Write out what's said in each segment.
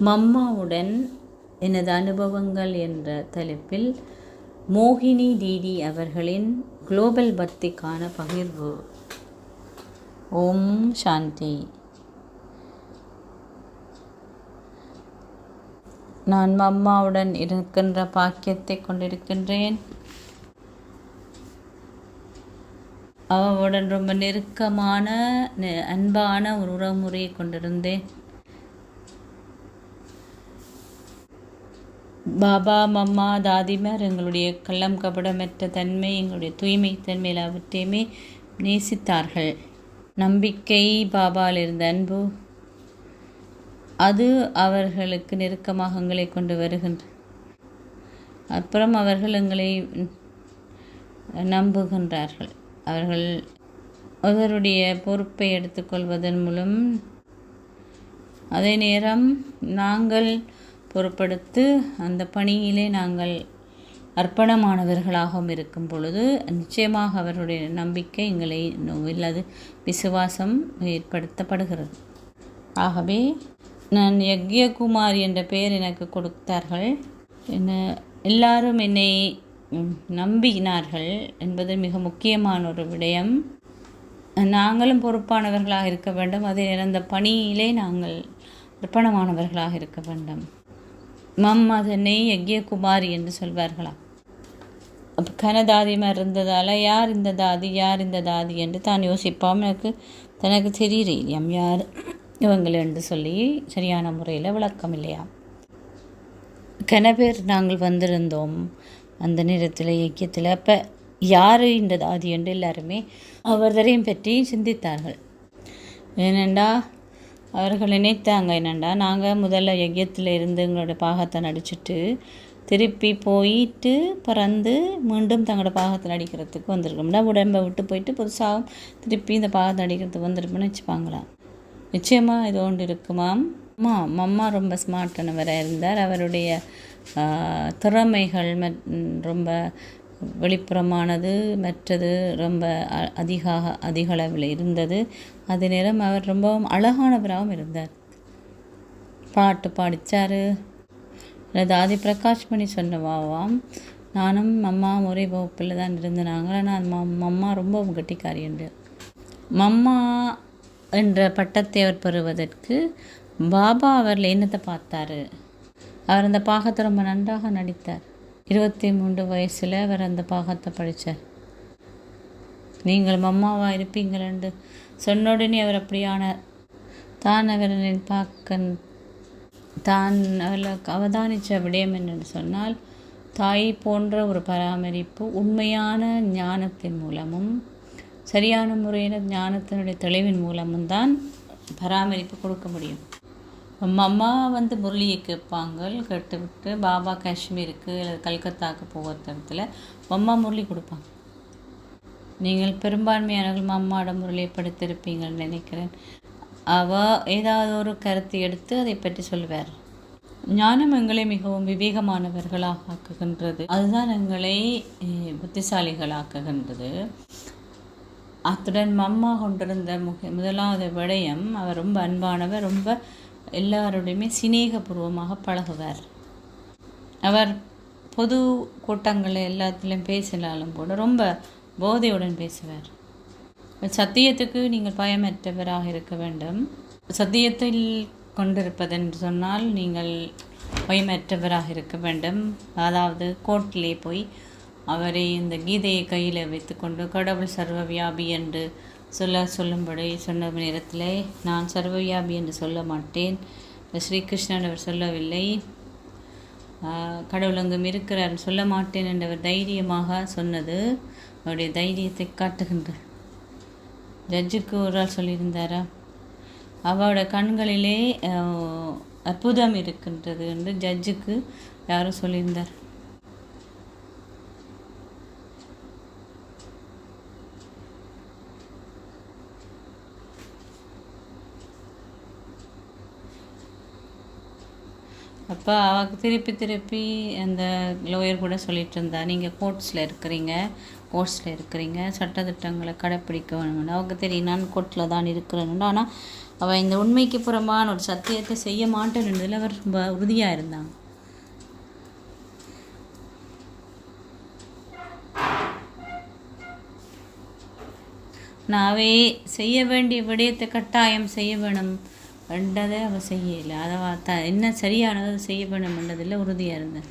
மம்மாவுடன் எனது அனுபவங்கள் என்ற தலைப்பில் மோகினி டிடி அவர்களின் குளோபல் பக்திக்கான பகிர்வு. ஓம் சாந்தி. நான் மம்மாவுடன் இருக்கின்ற பாக்கியத்தை கொண்டிருக்கின்றேன். அவளுடன் ரொம்ப நெருக்கமான அன்பான ஒரு உறவுமுறையை கொண்டிருந்தேன். பாபா, மம்மா, தாதிமார் எங்களுடைய கள்ளம் கபடமற்ற தன்மை, எங்களுடைய தூய்மை தன்மை எல்லாவற்றையுமே நேசித்தார்கள். நம்பிக்கை, பாபாவில் இருந்த அன்பு, அது அவர்களுக்கு நெருக்கமாக எங்களை கொண்டு வருகின்ற. அப்புறம் அவர்கள் எங்களை நம்புகின்றார்கள். அவர்கள் அவருடைய பொறுப்பை எடுத்துக்கொள்வதன் மூலம் அதே நேரம் நாங்கள் பொறுப்படுத்து அந்த பணியிலே நாங்கள் அர்ப்பணமானவர்களாகவும் இருக்கும் பொழுது நிச்சயமாக அவருடைய நம்பிக்கை எங்களை இல்லாது விசுவாசம் ஏற்படுத்தப்படுகிறது. ஆகவே நான் யக்ஞகுமாரி என்ற பெயர் எனக்கு கொடுத்தார்கள். எல்லாரும் என்னை நம்பினார்கள் என்பது மிக முக்கியமான ஒரு விடயம். நாங்களும் பொறுப்பானவர்களாக இருக்க வேண்டும். அதே நேரம் அந்த பணியிலே நாங்கள் அர்ப்பணமானவர்களாக இருக்க வேண்டும். மம்மா தன்னை யக்ஞகுமாரி என்று சொல்வார்களா? அப்போ கனதாதிமார் இருந்ததால் யார் இந்த தாதி யார் இந்த தாதி என்று தான் யோசிப்பாம். தனக்கு தெரியலையாம் யார் இவங்கள் என்று சொல்லி சரியான முறையில் விளக்கம் இல்லையா. கனபேர் நாங்கள் வந்திருந்தோம் அந்த நேரத்தில் யக்கியத்தில். அப்போ யார் இந்த தாதி என்று எல்லாருமே அவர்களையும் பற்றி சிந்தித்தார்கள். ஏனெண்டா அவர்கள் நினைத்தாங்க, என்னெண்டா நாங்கள் முதல்ல யக்கியத்தில் இருந்து எங்களோட பாகத்தை நடிச்சுட்டு திருப்பி போயிட்டு பறந்து மீண்டும் தங்களோட பாகத்தை நடிக்கிறதுக்கு வந்திருக்கோம்னா உடம்பை விட்டு போயிட்டு புதுசாகவும் திருப்பி இந்த பாகத்தை நடிக்கிறதுக்கு வந்திருப்போம்னு வச்சுப்பாங்களாம். நிச்சயமாக இது ஒன்று இருக்குமாம். மம்மா ரொம்ப ஸ்மார்ட்டானவராக இருந்தார். அவருடைய திறமைகள் ரொம்ப வெளிப்புறமானது, மற்றது ரொம்ப அதிக அளவில் இருந்தது. அதே நேரம் அவர் ரொம்பவும் அழகானவராகவும் இருந்தார். பாட்டு பாடித்தார். தாதி பிரகாஷ் பண்ணி சொன்னவாவாம், நானும் மம்மா ஒரே வகுப்பில் தான் இருந்தாங்க. ஆனால் மம்மா ரொம்ப கெட்டிக்காரி என்று. மம்மா என்ற பட்டத்தை அவர் பெறுவதற்கு பாபா அவரில் என்னத்தை பார்த்தாரு? அவர் அந்த பாகத்தை ரொம்ப நன்றாக நடித்தார். 23 வயசில் அவர் அந்த பாகத்தை படித்தார். நீங்கள் மம்மாவாக இருப்பீங்கள் என்று சொன்ன உடனே அவர் அப்படியானார். தான் அவரை தான் அவர்களுக்கு அவதானித்த விடயம் என்னென்று சொன்னால், தாய் போன்ற ஒரு பராமரிப்பு உண்மையான ஞானத்தின் மூலமும் சரியான முறையில் ஞானத்தினுடைய தெளிவின் மூலமும் தான் பராமரிப்பு கொடுக்க முடியும். அம்மா முரளியை கேட்பாங்க. கேட்டுவிட்டு பாபா காஷ்மீருக்கு அல்லது கல்கத்தாவுக்கு போகிற இடத்துல அம்மா முரளி கொடுப்பாங்க. நீங்கள் பெரும்பான்மையானவர்கள் அம்மாவோட முரளியை படுத்திருப்பீங்கன்னு நினைக்கிறேன். ஏதாவது ஒரு கருத்தை எடுத்து அதை பற்றி சொல்வார். ஞானம் எங்களை மிகவும் விவேகமானவர்களாக ஆக்குகின்றது. அதுதான் எங்களை புத்திசாலிகளாக்குகின்றது. அத்துடன் மம்மா கொண்டிருந்த முதலாவது விடயம், அவர் ரொம்ப அன்பானவர். ரொம்ப எல்லாருடையுமே சிநேகபூர்வமாக பழகுவார். அவர் பொது கூட்டங்களில் எல்லாத்துலேயும் பேசினாலும் கூட ரொம்ப போதையுடன் பேசுவார். சத்தியத்துக்கு நீங்கள் பயமற்றவராக இருக்க வேண்டும். சத்தியத்தில் கொண்டிருப்பதென்று சொன்னால் நீங்கள் பயமற்றவராக இருக்க வேண்டும். அதாவது கோர்ட்டிலே போய் அவரை இந்த கீதையை கையில் வைத்துக்கொண்டு கடவுள் சர்வவியாபி என்று சொல்லும்படி சொன்ன நேரத்தில் நான் சர்வவியாபி என்று சொல்ல மாட்டேன், ஸ்ரீகிருஷ்ணன் அவர் சொல்லவில்லை, கடவுள் அங்கும் இருக்கிறார் சொல்ல மாட்டேன் என்றவர் தைரியமாக சொன்னது அவருடைய தைரியத்தை காட்டுகின்ற. ஜட்ஜுக்கு ஒரு ஆள் சொல்லியிருந்தாரா, அவரோட கண்களிலே அற்புதம் இருக்கின்றது என்று ஜட்ஜுக்கு யாரும் சொல்லியிருந்தார். அப்போ அவருக்கு திருப்பி அந்த லோயர் கூட சொல்லிகிட்டு இருந்தா, நீங்கள் கோர்ட்ஸில் இருக்கிறீங்க, சட்டத்திட்டங்களை கடைப்பிடிக்க வேணும்னு. அவங்க தெரியும் நான் கோர்ட்டில் தான் இருக்கிறேன்னு. ஆனால் அவள் இந்த உண்மைக்கு புறம்பான ஒரு சத்தியத்தை செய்ய மாட்டேன்றதில் அவர் ரொம்ப உறுதியாக இருந்தாங்க. நாவே செய்ய வேண்டிய விடயத்தை கட்டாயம் செய்ய வேணும் என்றதை அவள் செய்யலை. அதை என்ன சரியானதை செய்ய வேணும்ன்றதில் உறுதியாக இருந்தேன்.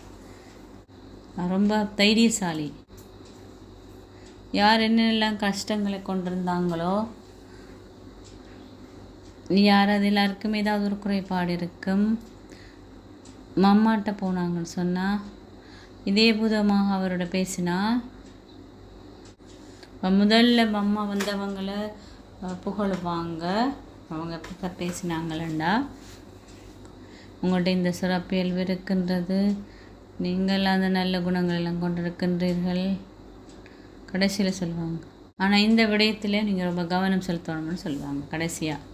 ரொம்ப தைரியசாலி. யார் என்னெல்லாம் கஷ்டங்களை கொண்டிருந்தாங்களோ, யார் அது எல்லாருக்கும் ஏதாவது ஒரு குறைபாடு இருக்கும், மம்மாட்ட போனாங்கன்னு சொன்னால் இதே பூதமாக அவரோட பேசினா, முதல்ல மம்மா வந்தவங்களை புகழுவாங்க. அவங்க பேசினாங்களா, உங்கள்கிட்ட இந்த சிறப்பியல்பு இருக்கின்றது, நீங்கள் அந்த நல்ல குணங்கள் எல்லாம் கொண்டிருக்கின்றீர்கள் கடைசியில் சொல்லுவாங்க. ஆனால் இந்த விடயத்தில் நீங்கள் ரொம்ப கவனம் செலுத்தணும்னு சொல்லுவாங்க கடைசியாக.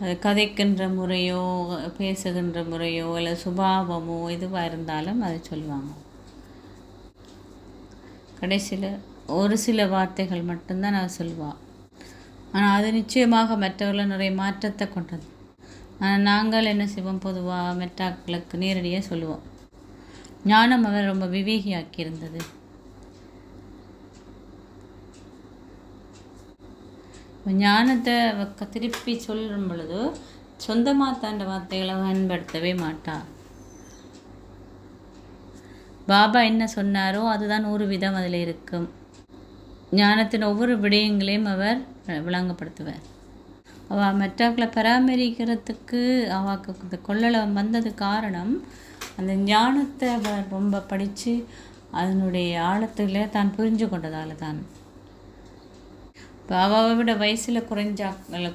அது கதைக்கின்ற முறையோ பேசுகின்ற முறையோ இல்லை சுபாவமோ எதுவாக இருந்தாலும் அதை சொல்லுவாங்க. கடைசியில் ஒரு சில வார்த்தைகள் மட்டும்தான் நான் சொல்லுவாள். ஆனால் அது நிச்சயமாக மற்றவர்களை நிறைய மாற்றத்தை கொண்டது. ஆனால் நாங்கள் என்ன செய்வோம், பொதுவாக மெட்டாக்களுக்கு நேரடியாக சொல்லுவோம். ஞானம் அவர் ரொம்ப விவேகியாக்கியிருந்தது. ஞானத்தை திருப்பி சொல்லும் பொழுது சொந்தமாக தாண்ட வார்த்தைகளை பயன்படுத்தவே மாட்டார். பாபா என்ன சொன்னாரோ அதுதான் ஒரு விதம் அதில் இருக்கும். ஞானத்தின் ஒவ்வொரு விடயங்களையும் அவர் விளங்கப்படுத்துவார். அவள் மெட்டாக்களை பராமரிக்கிறதுக்கு அவளுக்கு கொள்ளலை வந்தது காரணம், அந்த ஞானத்தை அவர் ரொம்ப படித்து அதனுடைய ஆழத்தில் தான் புரிஞ்சு கொண்டதால் தான். இப்போ அவளை விட வயசில்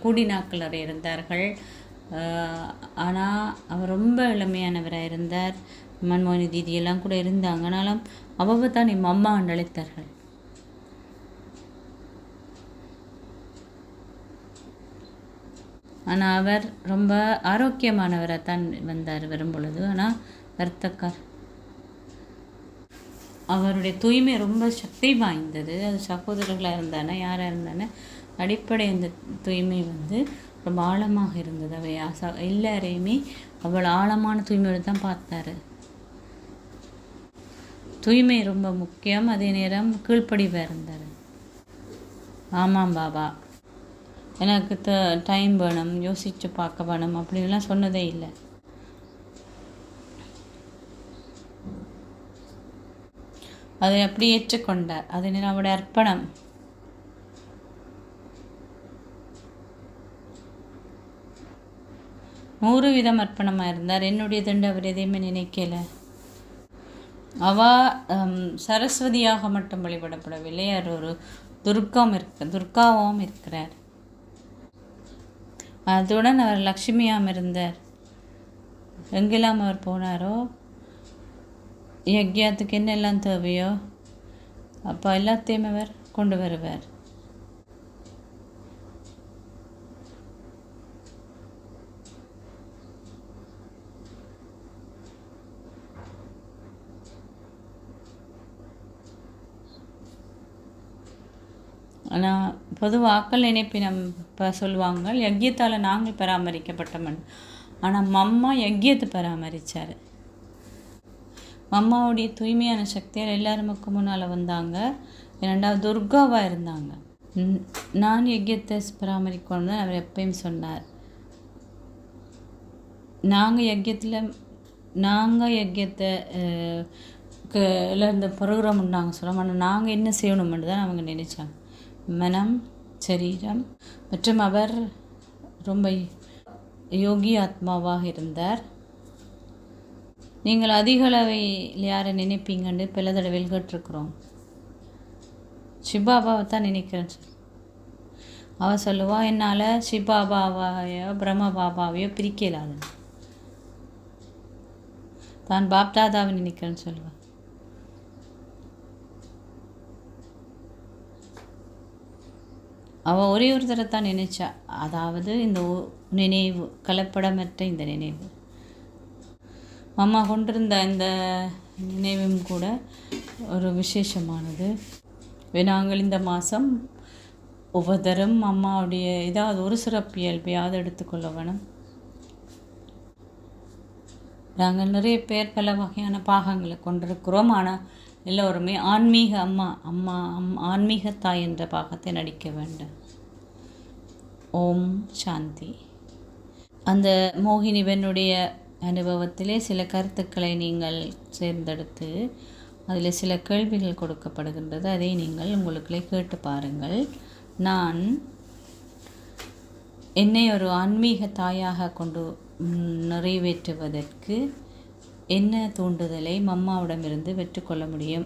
கூடினாக்கள் நிறைய இருந்தார்கள். ஆனால் அவர் ரொம்ப இளமையானவராக இருந்தார். மன்மோகனி தீதியெல்லாம் கூட இருந்தாங்க. ஆனாலும் அவவை தான் என் அம்மா அழைத்தார்கள். ஆனால் அவர் ரொம்ப ஆரோக்கியமானவராக தான் வந்தார் வரும் பொழுது. ஆனால் வருத்தக்கார். அவருடைய தூய்மை ரொம்ப சக்தி வாய்ந்தது. அது சகோதரர்களாக இருந்தானே யாராக இருந்தானே அடிப்படை அந்த தூய்மை ரொம்ப ஆழமாக இருந்தது. அவை எல்லாரையுமே அவ்வளோ ஆழமான தூய்மையோடு தான் பார்த்தாரு. தூய்மை ரொம்ப முக்கியம். அதே நேரம் கீழ்ப்படிவாக இருந்தார். ஆமாம் பாபா, எனக்கு டைம் வேணும், யோசித்து பார்க்க வேணும் அப்படின்லாம் சொன்னதே இல்லை. அதை அப்படி ஏற்றுக்கொண்டார். அது அவருடைய அர்ப்பணம். நூறு வீதம் அர்ப்பணமாக இருந்தார். என்னுடைய தண்டு அவர் எதையுமே நினைக்கல. சரஸ்வதியாக மட்டும் வழிபடப்படவில்லை, அவர் ஒரு துர்காவும் இருக்கிறார். அதுடன் அவர் லக்ஷ்மியாம் இருந்தார். எங்கெல்லாம் அவர் போனாரோ, யக்ஞத்துக்கு என்னெல்லாம் தேவையோ அப்போ எல்லாத்தையும் அவர் கொண்டு வருவார். ஆனால் பொதுவாக்கள் நினைப்பினம் இப்போ சொல்லுவாங்க, யக்ஞத்தால் நாங்கள் பராமரிக்கப்பட்டோம். ஆனால் மம்மா யக்ஞத்தை பராமரித்தார். மம்மாவுடைய தூய்மையான சக்தியால் எல்லாருமுக்கு முன்னால் வந்தாங்க. இரண்டாவது துர்காவாக இருந்தாங்க. நான் யக்ஞத்தை பராமரிக்கணும் தான் அவர் எப்பயும் சொன்னார். நாங்கள் யக்ஞத்தை இந்த ப்ரோக்ராம் நாங்கள் சொல்கிறோம். ஆனால் நாங்கள் என்ன செய்யணும்னு தான் அவங்க நினைச்சாங்க. மனம், சரீரம் மற்றும் அவர் ரொம்ப யோகி ஆத்மாவாக இருந்தார். நீங்கள் அதிக அளவில் யாரை நினைப்பீங்கன்னு பல தடவையில் கேட்டிருக்கிறோம். சிவபாபாவை தான் நினைக்கிறேன்னு சொல்லி அவள் சொல்லுவா, என்னால் சிவபாபாவையோ பிரம்ம பாபாவையோ பிரிக்கலாது, தான் பாப்தாதாவை நினைக்கிறேன்னு சொல்லுவாள். அவள் ஒரே ஒரு தரத்தான் நினைச்சா, அதாவது இந்த நினைவு, கலப்படமற்ற இந்த நினைவு. அம்மா கொண்டிருந்த இந்த நினைவும் கூட ஒரு விசேஷமானது. நாங்கள் இந்த மாதம் ஒவ்வொருத்தரும் அம்மாவுடைய ஏதாவது ஒரு சிறப்பியல்பையாவது எடுத்துக்கொள்ள வேணும். நாங்கள் நிறைய பேர் பல வகையான பாகங்களை கொண்டிருக்கிறோம். ஆனால் எல்லோருமே ஆன்மீக ஆன்மீக தாய் என்ற பாகத்தை நடிக்க வேண்டும். ஓம் சாந்தி. அந்த மோகினிவனுடைய அனுபவத்திலே சில கருத்துக்களை நீங்கள் தேர்ந்தெடுத்து அதில் சில கேள்விகள் கொடுக்கப்படுகின்றது. அதை நீங்கள் உங்களுக்குள்ளே கேட்டு பாருங்கள். நான் என்னை ஒரு ஆன்மீக தாயாக கொண்டு நிறைவேற்றுவதற்கு என்ன தூண்டுதலை மம்மாவிடமிருந்து பெற்றுக்கொள்ள முடியும்?